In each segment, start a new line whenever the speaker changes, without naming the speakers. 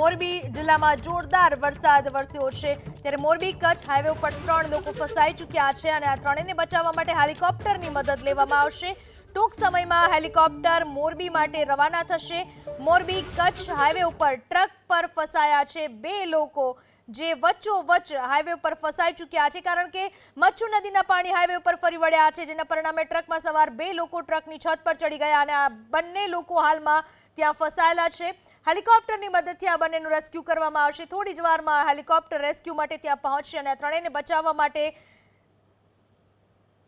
મોરબી જિલ્લામાં જોરદાર વરસાદ વરસ્યો છે ત્યારે મોરબી કચ્છ હાઈવે ઉપર 3 લોકો ફસાઈ ચૂક્યા છે અને આ ત્રણેયને બચાવવા માટે હેલિકોપ્ટરની મદદ લેવામાં આવશે। ટૂંક સમયમાં હેલિકોપ્ટર મોરબી માટે રવાના થશે। મોરબી કચ્છ હાઈવે ઉપર ટ્રક પર ફસાયા છે 2 લોકો જે વચ્ચોવચ્ચ હાઈવે ઉપર ફસાઈ ચૂક્યા છે કારણ કે મચ્છુ નદીના પાણી હાઈવે ઉપર ફરી વળ્યા છે જેના પરિણામે ટ્રકમાં સવાર 2 લોકો ટ્રકની છત પર ચડી ગયા અને આ બંને લોકો હાલમાં ત્યાં ફસાયેલા છે। હેલિકોપ્ટરની મદદથી આ બંનેનું રેસ્ક્યુ કરવામાં આવશે। થોડી જ વારમાં હેલિકોપ્ટર રેસ્ક્યુ માટે ત્યાં પહોંચશે અને આ ત્રણેયને બચાવવા માટે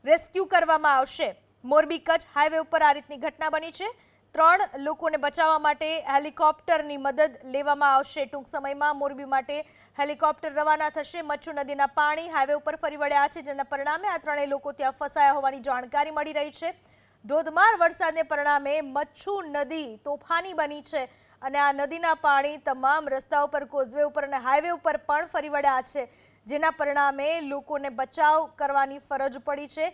રેસ્ક્યુ કરવામાં આવશે। મોરબી કચ્છ હાઈવે ઉપર આ રીતની ઘટના બની છે। 3 લોકોને બચાવવા માટે હેલિકોપ્ટરની મદદ લેવામાં આવશે। ટૂંક સમયમાં મોરબી માટે હેલિકોપ્ટર રવાના થશે। મચ્છુ નદીના પાણી હાઈવે ઉપર ફરી વળ્યા છે જેના પરિણામે આ ત્રણેય લોકો ત્યાં ફસાયા હોવાની જાણકારી મળી રહી છે। ધોધમાર વરસાદને પરિણામે મચ્છુ નદી તોફાની બની છે અને આ નદીના પાણી તમામ રસ્તાઓ પર, કોઝવે ઉપર અને હાઈવે ઉપર પણ ફરી વળ્યા છે જેના પરિણામે લોકોને બચાવ કરવાની ફરજ પડી છે।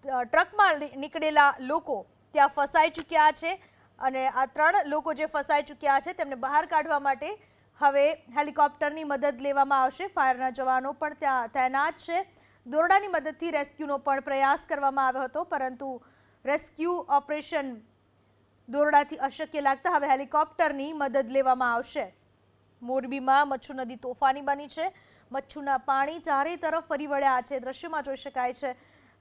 ટ્રકમાં નીકળેલા લોકો ત્યાં ફસાઈ ચૂક્યા છે અને આ 3 લોકો જે ફસાઈ ચૂક્યા છે તેમને બહાર કાઢવા માટે હવે હેલિકોપ્ટરની મદદ લેવામાં આવશે। ફાયરના જવાનો પણ ત્યાં તૈનાત છે। દોરડાની મદદથી રેસ્ક્યુનો પણ પ્રયાસ કરવામાં આવ્યો હતો પરંતુ રેસ્ક્યુ ઓપરેશન દોરડાથી અશક્ય લાગતા હવે હેલિકોપ્ટરની મદદ લેવામાં આવશે। મોરબીમાં મચ્છુ નદી તોફાની બની છે। મચ્છુના પાણી ચારે તરફ ફરી વળ્યા છે, દ્રશ્યમાં જોઈ શકાય છે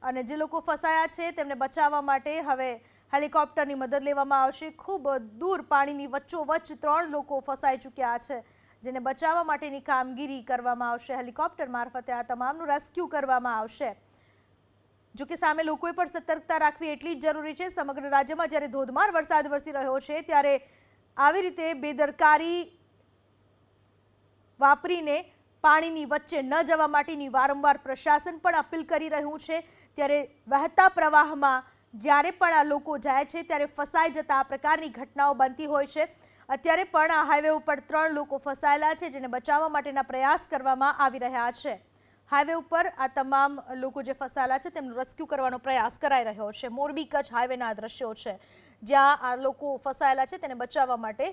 અને જે લોકો ફસાયા છે તેમને બચાવવા માટે હવે હેલિકોપ્ટરની મદદ લેવામાં આવશે। ખૂબ દૂર પાણીની વચ્ચોવચ્ચ 3 લોકો ફસાઈ ચૂક્યા છે જેને બચાવવા માટેની કામગીરી કરવામાં આવશે। હેલિકોપ્ટર મારફતે આ તમામનું રેસ્ક્યુ કરવામાં આવશે। જોકે સામે લોકોએ પણ સતર્કતા રાખવી એટલી જ જરૂરી છે। સમગ્ર રાજ્યમાં જ્યારે ધોધમાર વરસાદ વરસી રહ્યો છે ત્યારે આવી રીતે બેદરકારી વાપરીને પાણીની વચ્ચે ન જવા માટેની વારંવાર પ્રશાસન પણ અપીલ કરી રહ્યું છે। ત્યારે વહેતા પ્રવાહમાં જ્યારે પણ આ લોકો જાય છે ત્યારે ફસાઈ જતા આ પ્રકારની ઘટનાઓ બનતી હોય છે। અત્યારે પણ આ હાઈવે ઉપર 3 લોકો ફસાયેલા છે જેને બચાવવા માટેના પ્રયાસ કરવામાં આવી રહ્યા છે। હાઈવે ઉપર આ તમામ લોકો જે ફસાયેલા છે તેમનું રેસ્ક્યુ કરવાનો પ્રયાસ કરાઈ રહ્યો છે। મોરબી કચ્છ હાઈવેના દ્રશ્યો છે જ્યાં આ લોકો ફસાયેલા છે તેને બચાવવા માટે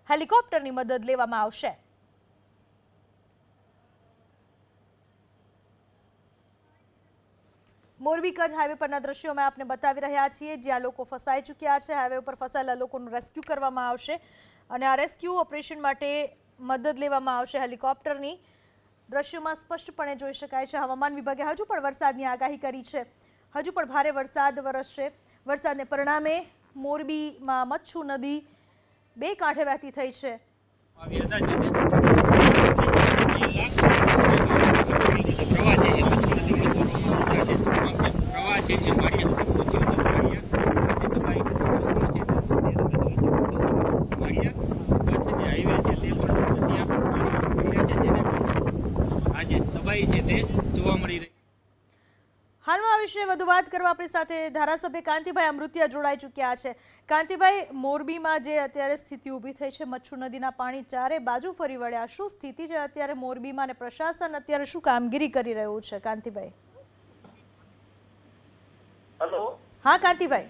હેલિકોપ્ટરની મદદ લેવામાં આવશે। મોરબી કચ્છ હાઈવે પરના દ્રશ્યો મેં આપને બતાવી રહ્યા છીએ જ્યાં લોકો ફસાઈ ચૂક્યા છે। હાઈવે ઉપર ફસાયેલા લોકોનું રેસ્ક્યુ કરવામાં આવશે અને આ રેસ્ક્યુ ઓપરેશન માટે મદદ લેવામાં આવશે હેલિકોપ્ટરની। દ્રશ્યોમાં સ્પષ્ટપણે જોઈ શકાય છે હવામાન વિભાગે હજુ પણ વરસાદની આગાહી કરી છે। હજુ પણ ભારે વરસાદ વરસશે। વરસાદને પરિણામે મોરબીમાં મચ્છુ નદી 2 કાંઠે વહેતી થઈ છે। હાલમાં આ વિશે વધુ વાત કરવા આપણી સાથે ધારાસભ્ય કાંતિભાઈ અમૃતિયા જોડાઈ ચૂક્યા છે। કાંતિભાઈ, મોરબીમાં જે અત્યારે સ્થિતિ ઊભી થઈ છે, મચ્છુ નદીના પાણી ચારે બાજુ ફરી વળ્યા, શું સ્થિતિ છે અત્યારે મોરબીમાં અને પ્રશાસન અત્યારે શું કામગીરી કરી રહ્યું છે? કાંતિભાઈ।
હેલો,
હા કાંતિભાઈ।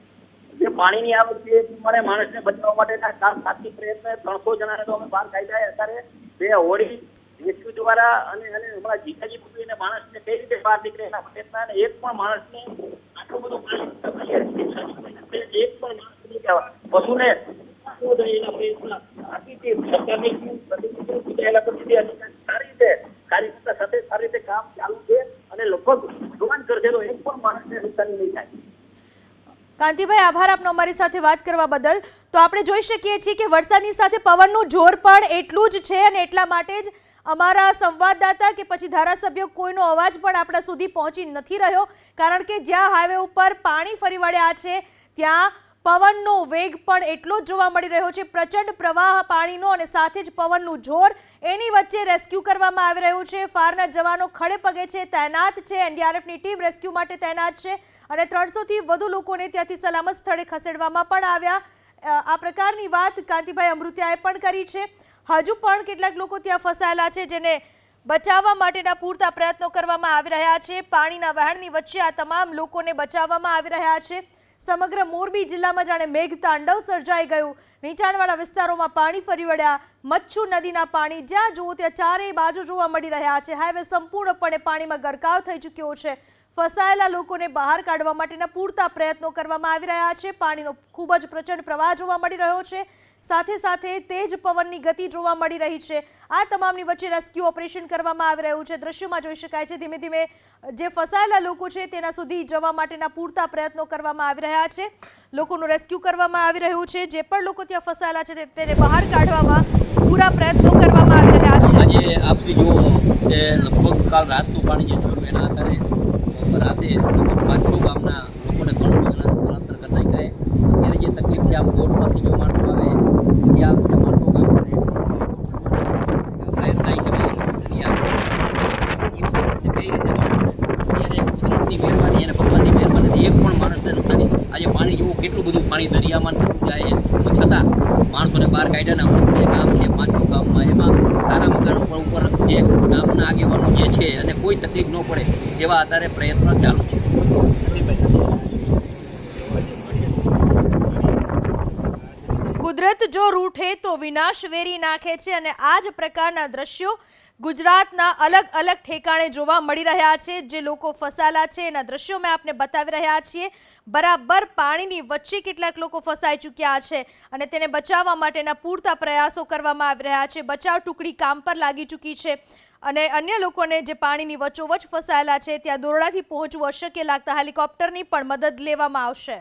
જે પાણીની આવક છે પ્રમાણે માણસને બચાવવા માટેના સાહસિક પ્રયત્ન 300 જણાને તો અમે બહાર કાઢ્યા। અત્યારે 2 હોડી રેસ્ક્યુ દ્વારા અને હમણાં જીકાજી પકડીને માણસને કઈ રીતે બહાર નીકળે એના પ્રયત્ન અને એક પણ માણસને આટલું બધું પાણી એક પણ માણસ પશુને એના પ્રયત્ન આથી સરકારની સારી રીતે કાર્યકર્તા સાથે સારી રીતે કામ ચાલુ છે અને લગભગ ભગવાન કરશે તો એક પણ માણસને નુકસાની નહીં થાય।
કાંતિભાઈ, આભાર આપનો અમારી સાથે વાત કરવા બદલ। તો આપણે જોઈ શકીએ છીએ કે વરસાદની સાથે પવનનું જોર પણ એટલું જ છે અને એટલા માટે જ અમારા સંવાદદાતા કે પછી ધારાસભ્યો કોઈનો અવાજ પણ આપણા સુધી પહોંચી નથી રહ્યો કારણ કે જ્યાં હાઈવે ઉપર પાણી ફરી વળ્યા છે ત્યાં પવનનો વેગ પણ એટલો જ જોવા મળી રહ્યો છે। પ્રચંડ પ્રવાહ પાણીનો અને સાથે જ પવનનું જોર, એની વચ્ચે રેસ્ક્યુ કરવામાં આવી રહ્યું છે। ફાયરના જવાનો ખડે પગે છે, તૈનાત છે। એનડીઆરએફની ટીમ રેસ્ક્યુ માટે તૈનાત છે અને 300થી વધુ લોકોને ત્યાંથી સલામત સ્થળે ખસેડવામાં પણ આવ્યા। આ પ્રકારની વાત કાંતિભાઈ અમૃતિયાએ પણ કરી છે। હજુ પણ કેટલાક લોકો ત્યાં ફસાયેલા છે જેને બચાવવા માટેના પૂરતા પ્રયત્નો કરવામાં આવી રહ્યા છે। પાણીના વહેણની વચ્ચે આ તમામ લોકોને બચાવવામાં આવી રહ્યા છે। સમગ્ર મોરબી જિલ્લામાં જાણે મેઘતાંડવ સર્જાઈ ગયું। નીચાણવાળા વિસ્તારોમાં પાણી ફરી વળ્યા। મચ્છુ નદીના પાણી જ્યાં જુઓ ત્યાં ચારેય બાજુ જોવા મળી રહ્યા છે। હાઈવે સંપૂર્ણપણે પાણીમાં ગરકાવ થઈ ચૂક્યો છે। ફસાયેલા લોકોને બહાર કાઢવા માટેના પૂરતા પ્રયત્નો કરવામાં આવી રહ્યા છે। પાણીનો ખૂબ જ પ્રચંડ પ્રવાહ જોવા મળી રહ્યો છે। સાથે સાથે તેજ પવનની ગતિ જોવા મળી રહી છે। આ તમામની વચ્ચે રેસ્ક્યુ ઓપરેશન કરવામાં આવી રહ્યું છે। દ્રશ્યોમાં જોઈ શકાય છે ધીમે ધીમે જે ફસાયેલા લોકો છે તેના સુધી જવા માટેના પૂરતા પ્રયત્નો કરવામાં આવી રહ્યા છે। લોકોનું રેસ્ક્યુ કરવામાં આવી રહ્યું છે। જે પણ લોકો ત્યાં ફસાયેલા છે તેને બહાર કાઢવામાં પૂરા પ્રયત્નો કરવામાં આવી રહ્યા છે।
આજે આપ જો કે લગભગ કાલ રાતનું પાણી જે જોયું એના આધારે રાતે પાંચસો ગામના લોકોને ઘણું બધું સ્થળાંતર કરતા ગયા। અત્યારે જે તકલીફ છે આ બોટમાંથી જો માણસો આવે ત્યાં પાંચસો ગામ થાય છે કઈ રીતે કુદરતની મહેરબાની અને ભગવાનની મહેરબાની એક પણ માણસને નુકસાન નહીં। આજે પાણી જેવું કેટલું બધું પાણી દરિયામાં જાય છે છતાં માણસોને બહાર કાઢ્યા જે ગામ છે પાંચસો ગામમાં એમાં સારા મકાન ઉપર જે ગામના આગેવાનો જે છે અને કોઈ તકલીફ ન પડે એવા આધારે પ્રયત્નો ચાલુ છે।
કુદરત જો રૂઠે તો વિનાશ વેરી નાખે છે અને આ જ પ્રકારના દ્રશ્યો ગુજરાતના અલગ અલગ ઠેકાણે જોવા મળી રહ્યા છે। જે લોકો ફસાયેલા છે એના દ્રશ્યો મેં આપને બતાવી રહ્યા છીએ। બરાબર પાણીની વચ્ચે કેટલાક લોકો ફસાઈ ચૂક્યા છે અને તેને બચાવવા માટેના પૂરતા પ્રયાસો કરવામાં આવી રહ્યા છે। બચાવ ટુકડી કામ પર લાગી ચૂકી છે અને અન્ય લોકોને જે પાણીની વચ્ચોવચ ફસાયેલા છે ત્યાં દોરડાથી પહોંચવું અશક્ય લાગતા હેલિકોપ્ટરની પણ મદદ લેવામાં આવશે।